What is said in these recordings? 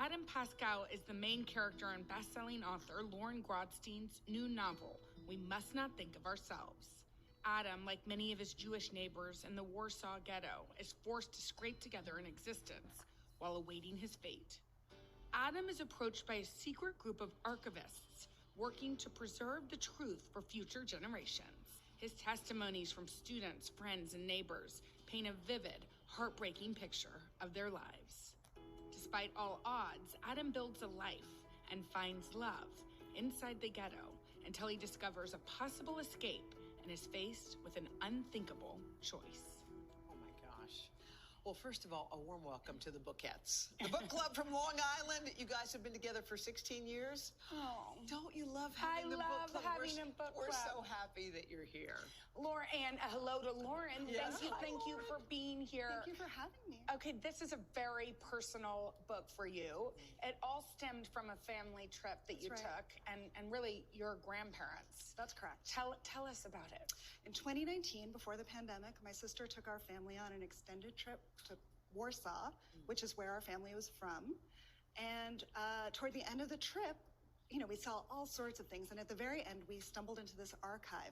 Adam Pascal is the main character in best-selling author Lauren Grodstein's new novel, We Must Not Think of Ourselves. Adam, like many of his Jewish neighbors in the Warsaw Ghetto, is forced to scrape together an existence while awaiting his fate. Adam is approached by a secret group of archivists working to preserve the truth for future generations. His testimonies from students, friends, and neighbors paint a vivid, heartbreaking picture of their lives. Despite all odds, Adam builds a life and finds love inside the ghetto until he discovers a possible escape and is faced with an unthinkable choice. Oh my gosh. Well, first of all, a warm welcome to the Bookettes. The book club from Long Island. You guys have been together for 16 years. Oh. Don't you love having the book club? I love having a book club. We're so happy that you're here. Laura, and hello to Lauren. Yes. Thank you for being here. Thank you for having me. Okay, this is a very personal book for you. It all stemmed from a family trip that you took, and really your grandparents. That's correct. Tell us about it. In 2019, before the pandemic, my sister took our family on an extended trip to Warsaw, which is where our family was from. And toward the end of the trip, we saw all sorts of things. And at the very end, we stumbled into this archive.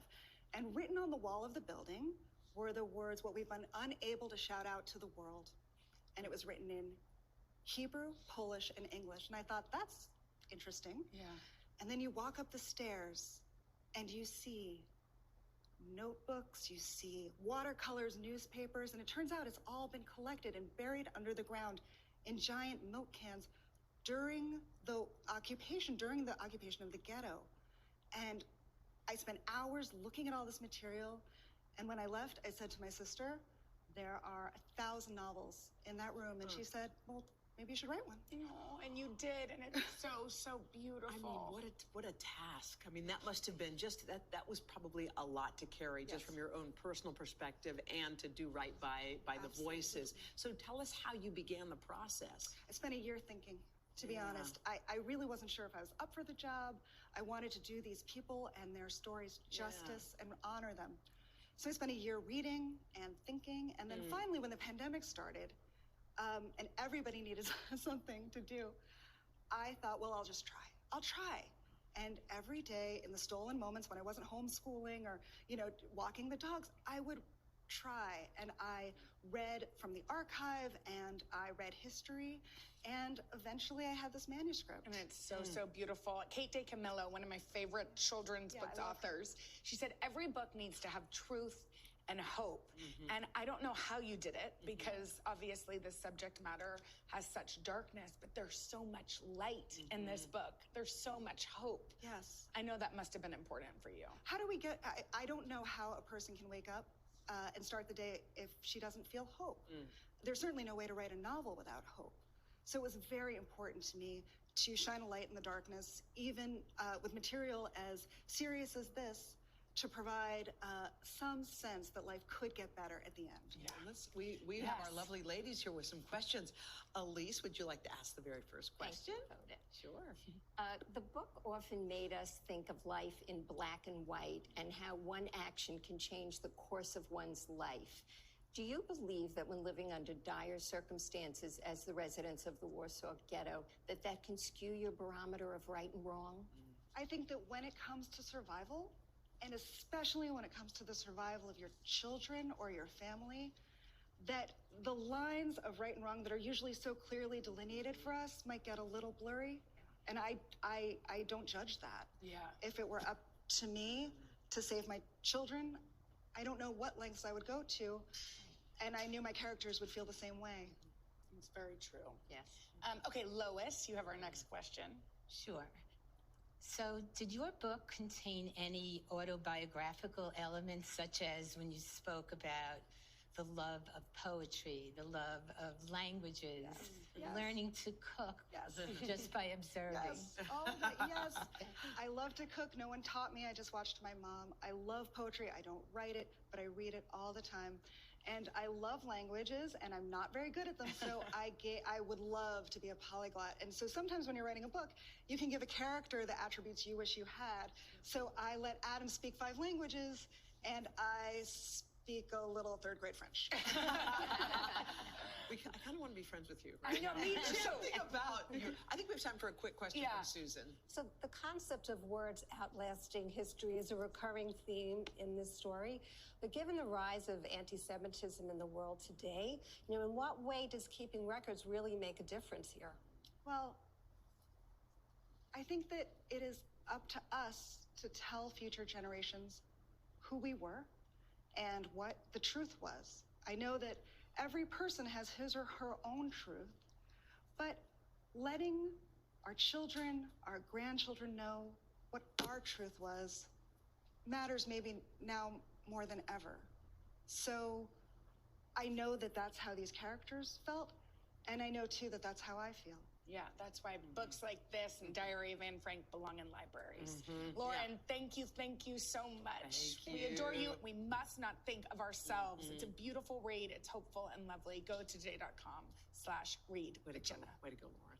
And written on the wall of the building were the words, what we've been unable to shout out to the world. And it was written in Hebrew, Polish, and English. And I thought, that's interesting. Yeah. And then you walk up the stairs and you see notebooks, you see watercolors, newspapers, and it turns out it's all been collected and buried under the ground in giant milk cans during the occupation of the ghetto. And I spent hours looking at all this material, and when I left, I said to my sister, there are 1,000 novels in that room, and she said, well, maybe you should write one. Oh, and you did, and it's so beautiful. I mean, what a task. I mean, that must have been that was probably a lot to carry just from your own personal perspective and to do right by the voices. So tell us how you began the process. I spent a year thinking, to be honest. I really wasn't sure if I was up for the job. I wanted to do these people and their stories justice and honor them. So I spent a year reading and thinking, and then finally when the pandemic started, and everybody needed something to do, I thought, well, I'll try. And every day in the stolen moments when I wasn't homeschooling or, walking the dogs, I would try. And I read from the archive and I read history, and eventually I had this manuscript. And it's so beautiful. Kate DeCamillo, one of my favorite children's books authors, she said every book needs to have truth and hope. And I don't know how you did it, because obviously the subject matter has such darkness, but there's so much light in this book. There's so much hope. Yes. I know that must have been important for you. How do we get, I don't know how a person can wake up and start the day if she doesn't feel hope. There's certainly no way to write a novel without hope. So it was very important to me to shine a light in the darkness, even with material as serious as this, to provide some sense that life could get better at the end. Yeah, we have our lovely ladies here with some questions. Elise, would you like to ask the very first question? Thank you, Hoda. Sure. The book often made us think of life in black and white and how one action can change the course of one's life. Do you believe that when living under dire circumstances as the residents of the Warsaw Ghetto, that can skew your barometer of right and wrong? I think that when it comes to survival, and especially when it comes to the survival of your children or your family, that the lines of right and wrong that are usually so clearly delineated for us might get a little blurry. And I don't judge that. Yeah. If it were up to me to save my children, I don't know what lengths I would go to. And I knew my characters would feel the same way. It's very true. Yes. Okay, Lois, you have our next question. Sure. So did your book contain any autobiographical elements, such as when you spoke about the love of poetry, the love of languages, learning to cook just by observing? Yes. Yes. I love to cook. No one taught me. I just watched my mom. I love poetry. I don't write it, but I read it all the time. And I love languages, and I'm not very good at them, so I would love to be a polyglot. And so sometimes when you're writing a book, you can give a character the attributes you wish you had. So I let Adam speak 5 languages, and I speak a little third-grade French. I kind of want to be friends with you. Right? I know, me There's too. something about you. I think we have time for a quick question from Susan. So the concept of words outlasting history is a recurring theme in this story. But given the rise of anti-Semitism in the world today, in what way does keeping records really make a difference here? Well, I think that it is up to us to tell future generations who we were and what the truth was. I know that every person has his or her own truth, but letting our children, our grandchildren know what our truth was matters maybe now more than ever. So I know that that's how these characters felt, and I know too that that's how I feel. Yeah, that's why books like this and Diary of Anne Frank belong in libraries. Lauren, thank you so much. We adore you. We must not think of ourselves. It's a beautiful read. It's hopeful and lovely. Go to today.com/read with Jenna. Way to go, Lauren.